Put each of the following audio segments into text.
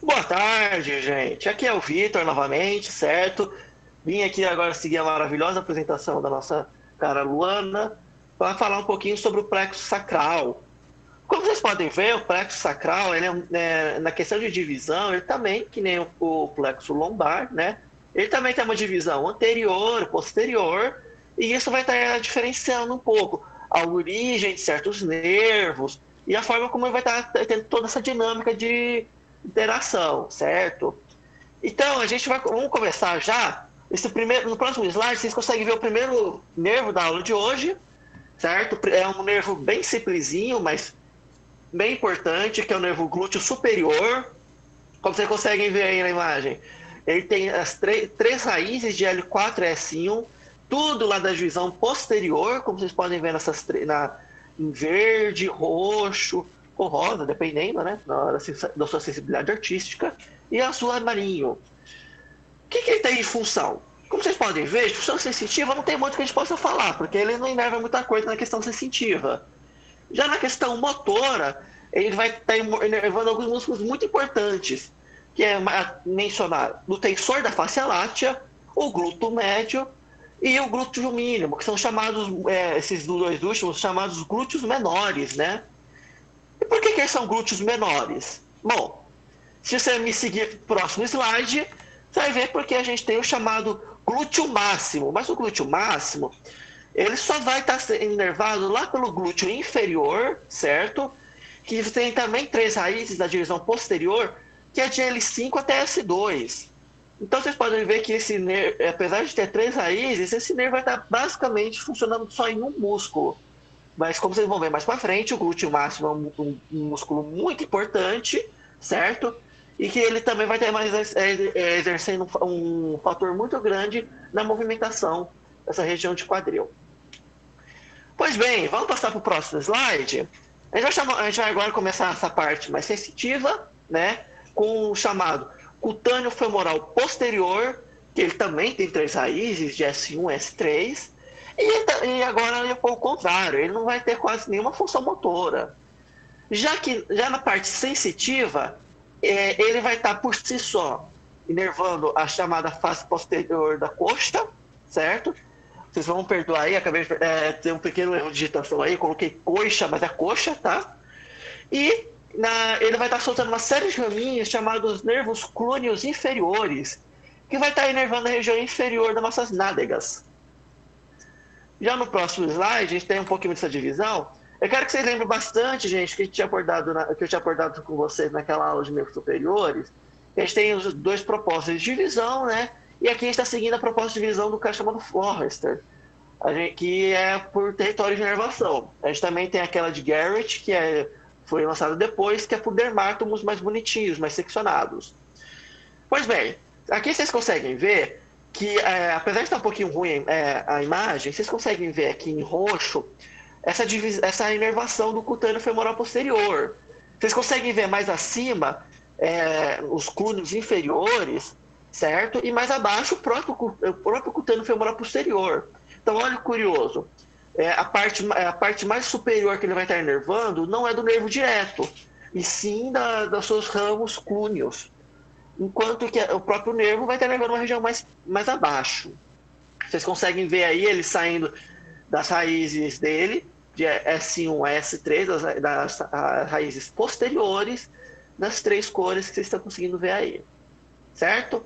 Boa tarde, gente. Aqui é o Vitor novamente, certo? Vim aqui agora seguir a maravilhosa apresentação da nossa cara Luana para falar um pouquinho sobre o plexo sacral. Como vocês podem ver, o plexo sacral, na questão de divisão, ele também, que nem o plexo lombar, né? Ele também tem uma divisão anterior, posterior, e isso vai estar diferenciando um pouco a origem de certos nervos e a forma como ele vai estar tendo toda essa dinâmica de interação, certo? Então, vamos começar já. No próximo slide, vocês conseguem ver o primeiro nervo da aula de hoje, certo? É um nervo bem simplesinho, mas bem importante, que é o nervo glúteo superior. Como vocês conseguem ver aí na imagem, ele tem as três raízes de L4 e S1, tudo lá da divisão posterior, como vocês podem ver em verde, roxo ou rosa, dependendo, né, da sua sensibilidade artística, e azul marinho. O que ele tem de função? Como vocês podem ver, de função sensitiva não tem muito que a gente possa falar, porque ele não inerva muita coisa na questão sensitiva. Já na questão motora, ele vai estar inervando alguns músculos muito importantes, que é mencionar o tensor da face látea, o glúteo médio e o glúteo mínimo, que são chamados, esses dois últimos, chamados glúteos menores, né? E por que eles são glúteos menores? Bom, se você me seguir pro próximo slide, você vai ver porque a gente tem o chamado glúteo máximo. Mas o glúteo máximo, ele só vai estar sendo inervado lá pelo glúteo inferior, certo? Que tem também três raízes da divisão posterior, que é de L5 até S2. Então vocês podem ver que esse nervo, apesar de ter três raízes, esse nervo vai estar basicamente funcionando só em um músculo. Mas como vocês vão ver mais para frente, o glúteo máximo é um músculo muito importante, certo? E que ele também vai ter exercendo um fator muito grande na movimentação dessa região de quadril. Pois bem, vamos passar para o próximo slide. A gente vai agora começar essa parte mais sensitiva, né? Com o chamado cutâneo femoral posterior, que ele também tem três raízes, de S1 e S3. E agora é o contrário, ele não vai ter quase nenhuma função motora. Já na parte sensitiva, ele vai estar por si só inervando a chamada face posterior da coxa, certo? Vocês vão perdoar aí, acabei de ter um pequeno erro de digitação aí, coloquei coxa, mas é coxa, tá? E ele vai estar soltando uma série de raminhos chamados nervos clôneos inferiores, que vai estar inervando a região inferior das nossas nádegas. Já no próximo slide, a gente tem um pouquinho dessa divisão. Eu quero que vocês lembrem bastante, gente, que eu tinha abordado com vocês naquela aula de nervos superiores. A gente tem os dois propósitos de divisão, né? E aqui a gente está seguindo a proposta de divisão do cara chamado Forrester, que é por território de inervação. A gente também tem aquela de Garrett, foi lançada depois, que é por dermátomos mais bonitinhos, mais seccionados. Pois bem, aqui vocês conseguem ver que, apesar de estar um pouquinho ruim a imagem, vocês conseguem ver aqui em roxo essa inervação do cutâneo femoral posterior. Vocês conseguem ver mais acima os cúneos inferiores, certo? E mais abaixo o próprio cutâneo femoral posterior. Então, olha que curioso. A parte mais superior que ele vai estar inervando não é do nervo direto, e sim dos seus ramos cúneos. Enquanto que o próprio nervo vai estar inervando uma região mais abaixo. Vocês conseguem ver aí ele saindo das raízes dele, de S1 a S3, das raízes posteriores, das três cores que vocês estão conseguindo ver aí. Certo?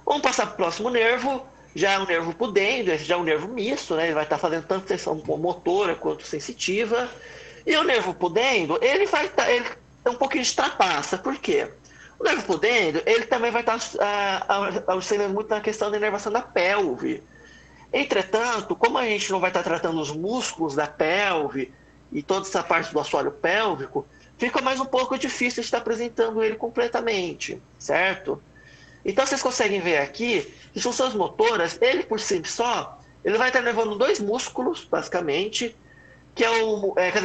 Vamos passar para o próximo nervo. Já é um nervo pudendo, esse já é um nervo misto, né? Ele vai estar fazendo tanto tensão motora quanto sensitiva. E o nervo pudendo, ele é um pouquinho de trapaça. Por quê? O nervo pudendo, ele também vai estar auxiliando muito na questão da inervação da pelve. Entretanto, como a gente não vai estar tratando os músculos da pelve e toda essa parte do assoalho pélvico, fica mais um pouco difícil de estar apresentando ele completamente, certo? Então vocês conseguem ver aqui que funções motoras, ele por si só, ele vai estar levando dois músculos, basicamente, que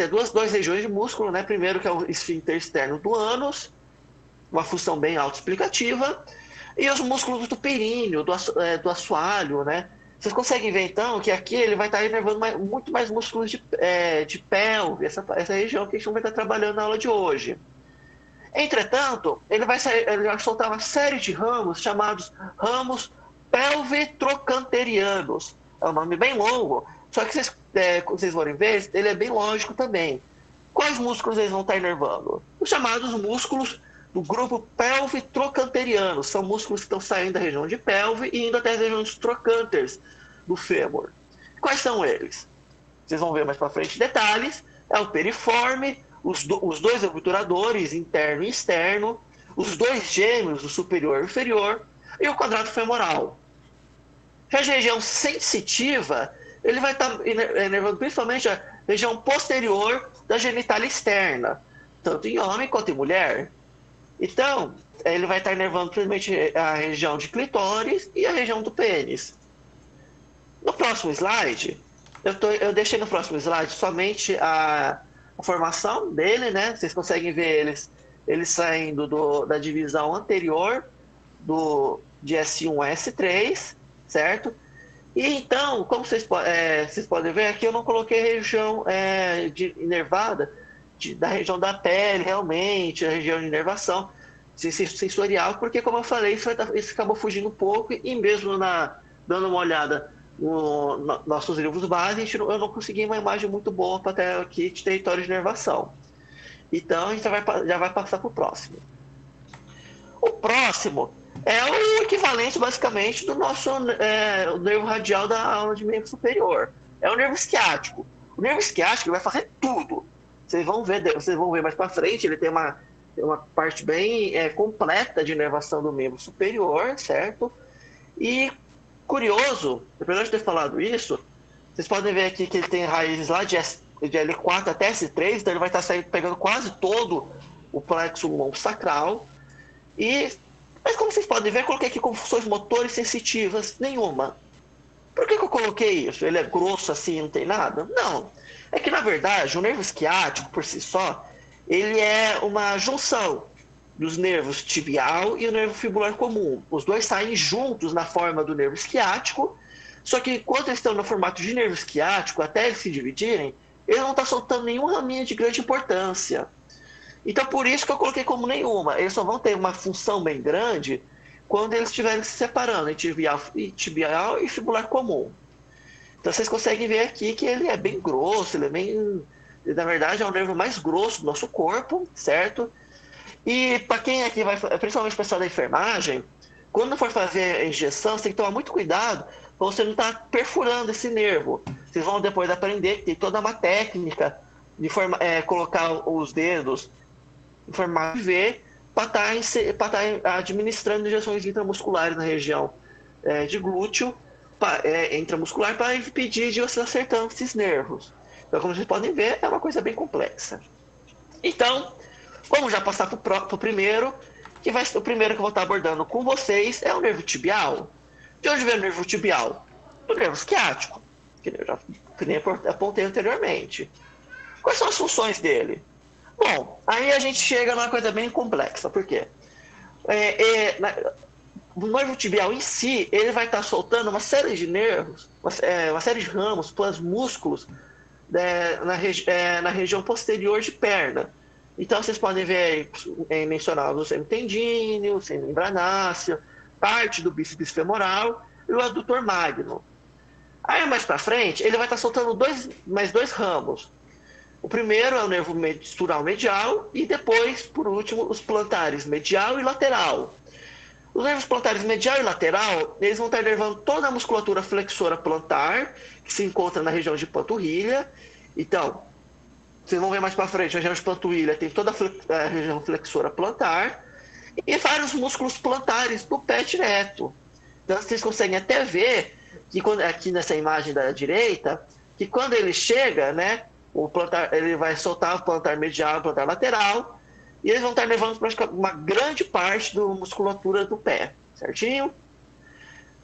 duas regiões de músculo, né? Primeiro que é o esfíncter externo do ânus, uma função bem autoexplicativa, e os músculos do períneo, do assoalho, né? Vocês conseguem ver então que aqui ele vai estar inervando muito mais músculos de pelve, essa região que a gente não vai estar trabalhando na aula de hoje. Entretanto, ele vai soltar uma série de ramos chamados ramos pelvitrocanterianos. É um nome bem longo, só que vocês forem ver, ele é bem lógico também. Quais músculos eles vão estar inervando? Os chamados músculos do grupo pelvitrocanteriano. São músculos que estão saindo da região de pelve e indo até as regiões trocânteres do fêmur. Quais são eles? Vocês vão ver mais para frente detalhes. É o periforme, os dois obturadores, interno e externo, os dois gêmeos, o superior e o inferior, e o quadrado femoral. Já a região sensitiva, ele vai estar inervando principalmente a região posterior da genitália externa, tanto em homem quanto em mulher. Então, ele vai estar inervando principalmente a região de clitóris e a região do pênis. No próximo slide, eu deixei no próximo slide somente a formação dele, né? Vocês conseguem ver eles saindo da divisão anterior de S1 a S3, certo? E então, como vocês podem ver, aqui eu não coloquei região inervada da região da pele, realmente, a região de inervação sensorial, porque, como eu falei, isso acabou fugindo um pouco, e mesmo dando uma olhada nos nossos livros básicos, eu não consegui uma imagem muito boa para ter aqui de território de inervação. Então, a gente já vai passar para o próximo. O próximo é o equivalente, basicamente, do nosso o nervo radial da aula de membro superior. É o nervo esquiático. O nervo esquiático vai fazer tudo. Vocês vão ver mais para frente, ele tem uma parte bem completa de inervação do membro superior, certo? E, curioso, apesar de ter falado isso, vocês podem ver aqui que ele tem raízes lá de L4 até S3, então ele vai estar pegando quase todo o plexo lumbosacral. Mas como vocês podem ver, eu coloquei aqui com funções motores sensitivas nenhuma. Por que eu coloquei isso? Ele é grosso assim, não tem nada? Não. É que, na verdade, o nervo esquiático, por si só, ele é uma junção dos nervos tibial e o nervo fibular comum. Os dois saem juntos na forma do nervo esquiático, só que quando eles estão no formato de nervo esquiático, até eles se dividirem, ele não está soltando nenhum raminho de grande importância. Então, por isso que eu coloquei como nenhuma. Eles só vão ter uma função bem grande quando eles estiverem se separando em tibial e fibular comum. Então, vocês conseguem ver aqui que ele é bem grosso, ele é bem... Na verdade, é o nervo mais grosso do nosso corpo, certo? E para quem aqui vai, principalmente o pessoal da enfermagem, quando for fazer a injeção, você tem que tomar muito cuidado para você não estar perfurando esse nervo. Vocês vão depois aprender que tem toda uma técnica de colocar os dedos em formato de V para estar administrando injeções intramusculares na região de glúteo, intramuscular, para impedir de você acertando esses nervos. Então, como vocês podem ver, é uma coisa bem complexa. Então, vamos já passar para o primeiro, o primeiro que eu vou estar abordando com vocês é o nervo tibial. De onde vem o nervo tibial? Do nervo esquiático, que eu já apontei anteriormente. Quais são as funções dele? Bom, aí a gente chega numa coisa bem complexa. Por quê? O nervo tibial em si, ele vai estar soltando uma série de nervos, uma série de ramos, planos, músculos na região posterior de perna. Então, vocês podem ver mencionados o semitendíneo, o semimembranáceo, parte do bíceps femoral e o adutor magno. Aí, mais para frente, ele vai estar soltando mais dois ramos. O primeiro é o nervo sural medial e depois, por último, os plantares medial e lateral. Os nervos plantares medial e lateral, eles vão estar inervando toda a musculatura flexora plantar, que se encontra na região de panturrilha. Então, vocês vão ver mais para frente, a região de panturrilha tem toda a região flexora plantar e vários músculos plantares do pé direto. Então, vocês conseguem até ver que aqui nessa imagem da direita, que quando ele chega, né, ele vai soltar o plantar medial e o plantar lateral, e eles vão estar levando praticamente uma grande parte da musculatura do pé, certinho?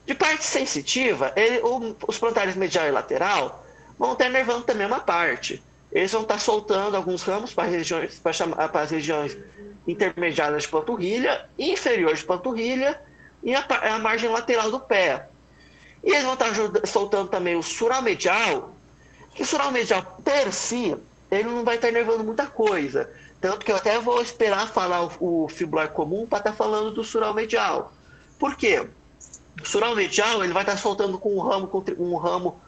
De parte sensitiva, os plantares medial e lateral vão estar nervando também uma parte. Eles vão estar soltando alguns ramos para as regiões intermediárias de panturrilha, inferior de panturrilha e a margem lateral do pé. E eles vão estar soltando também o sural medial, que o sural medial per si, ele não vai estar inervando muita coisa. Tanto que eu até vou esperar falar o fibular comum para estar falando do sural medial. Por quê? O sural medial ele vai estar soltando com um ramo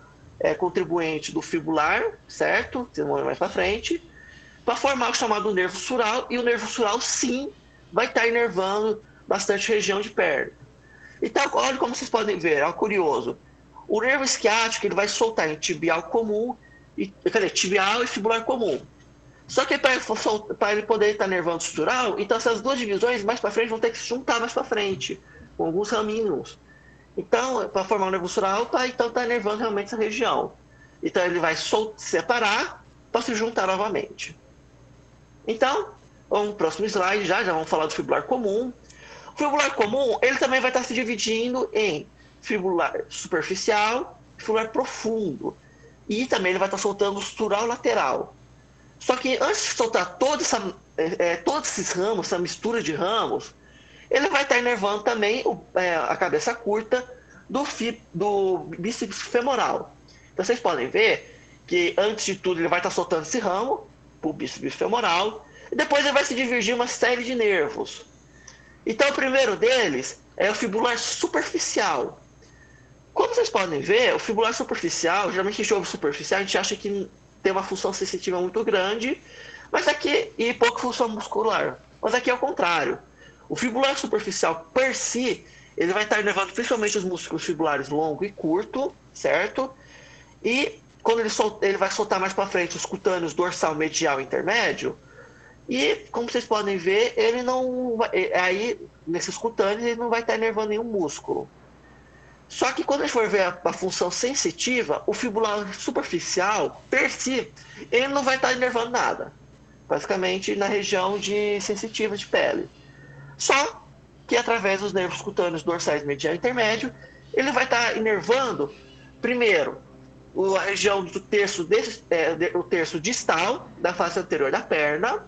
contribuinte do fibular, certo? Mais para frente, para formar o chamado nervo sural, e o nervo sural, sim, vai estar inervando bastante região de perna. Então, olha como vocês podem ver, é curioso. O nervo isquiático ele vai soltar em tibial comum, tibial e fibular comum. Só que para ele poder estar nervando sutural, então essas duas divisões mais para frente vão ter que se juntar mais para frente, com alguns raminhos. Então, para formar o nervo sutural, então está nervando realmente essa região. Então ele vai separar para se juntar novamente. Então, vamos no próximo slide já vamos falar do fibular comum. O fibular comum, ele também vai estar se dividindo em fibular superficial e fibular profundo. E também ele vai estar soltando o sutural lateral. Só que antes de soltar todos esses ramos, essa mistura de ramos, ele vai estar inervando também a cabeça curta do bíceps femoral. Então vocês podem ver que antes de tudo ele vai estar soltando esse ramo, o bíceps femoral, e depois ele vai se divergir uma série de nervos. Então o primeiro deles é o fibular superficial. Como vocês podem ver, o fibular superficial, geralmente a gente ouve superficial, a gente acha que tem uma função sensitiva muito grande, mas aqui e pouca função muscular. Mas aqui é o contrário. O fibular superficial, per si, ele vai estar inervando principalmente os músculos fibulares longo e curto, certo? E quando ele vai soltar mais para frente os cutâneos dorsal, medial e intermédio, e como vocês podem ver, ele não aí nesses cutâneos ele não vai estar inervando nenhum músculo. Só que quando a gente for ver a função sensitiva, o fibular superficial, per si, ele não vai estar inervando nada. Basicamente na região sensitiva de pele. Só que através dos nervos cutâneos dorsais, medial e intermédio, ele vai estar inervando, primeiro, a região do o terço distal da face anterior da perna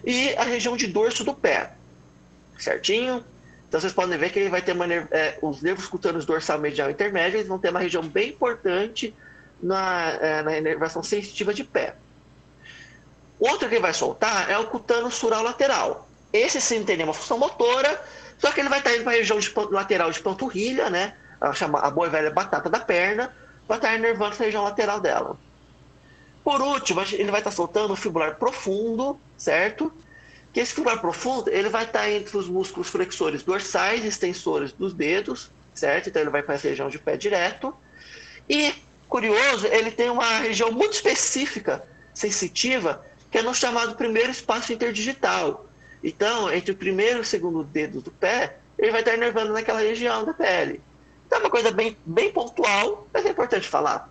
e a região de dorso do pé. Certinho? Então vocês podem ver que ele vai ter os nervos cutâneos dorsal, medial e intermédio, eles vão ter uma região bem importante na inervação sensitiva de pé. Outro que ele vai soltar é o cutâneo sural lateral. Esse sim tem nenhuma função motora, só que ele vai estar indo para a região lateral de panturrilha, né? A boa e velha batata da perna, vai estar inervando essa região lateral dela. Por último, ele vai estar soltando o fibular profundo, certo? Que esse fibular profundo, ele vai estar entre os músculos flexores dorsais e extensores dos dedos, certo? Então ele vai para essa região de pé direto. E, curioso, ele tem uma região muito específica, sensitiva, que é no chamado primeiro espaço interdigital. Então, entre o primeiro e o segundo dedo do pé, ele vai estar inervando naquela região da pele. Então é uma coisa bem, bem pontual, mas é importante falar.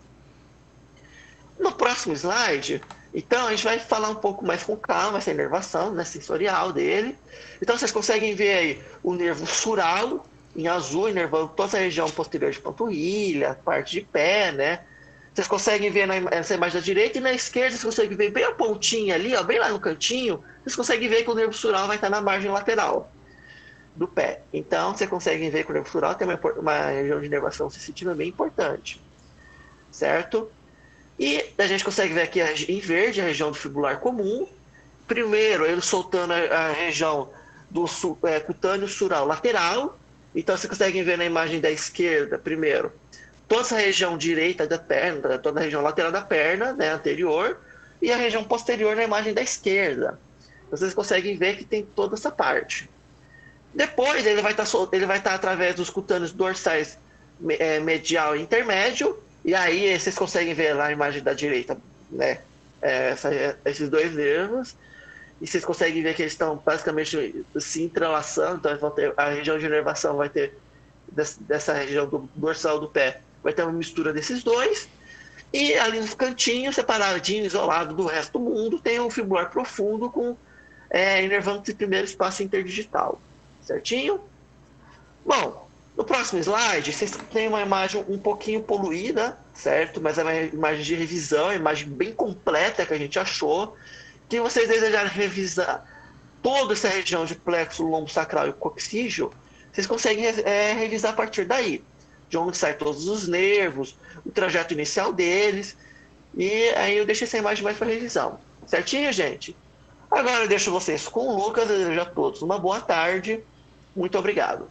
No próximo slide, então a gente vai falar um pouco mais com calma essa inervação, né, sensorial dele. Então vocês conseguem ver aí o nervo sural, em azul, inervando toda essa região posterior de panturrilha, parte de pé, né? Vocês conseguem ver nessa imagem da direita, e na esquerda vocês conseguem ver bem a pontinha ali, ó, bem lá no cantinho, vocês conseguem ver que o nervo sural vai estar na margem lateral do pé. Então, vocês conseguem ver que o nervo sural tem uma região de inervação sensitiva bem importante, certo? E a gente consegue ver aqui em verde a região do fibular comum. Primeiro, ele soltando a região do cutâneo sural lateral. Então, vocês conseguem ver na imagem da esquerda, primeiro, toda essa região direita da perna, toda a região lateral da perna, né, anterior, e a região posterior na imagem da esquerda. Vocês conseguem ver que tem toda essa parte. Depois ele vai estar através dos cutâneos dorsais medial e intermédio, e aí vocês conseguem ver lá a imagem da direita, né, esses dois nervos, e vocês conseguem ver que eles estão basicamente se entrelaçando, então eles vão ter, a região de inervação vai ter, dessa região do dorsal do pé, vai ter uma mistura desses dois, e ali nos cantinhos, separadinho, isolado do resto do mundo, tem um fibular profundo com inervando esse primeiro espaço interdigital. Certinho? Bom, no próximo slide, vocês têm uma imagem um pouquinho poluída, certo? Mas é uma imagem de revisão, uma imagem bem completa que a gente achou. Que vocês desejarem revisar toda essa região de plexo lombosacral e coxígeo, vocês conseguem revisar a partir daí. De onde saem todos os nervos, o trajeto inicial deles. E aí eu deixo essa imagem mais para revisão. Certinho, gente? Agora eu deixo vocês com o Lucas, desejo a todos uma boa tarde. Muito obrigado.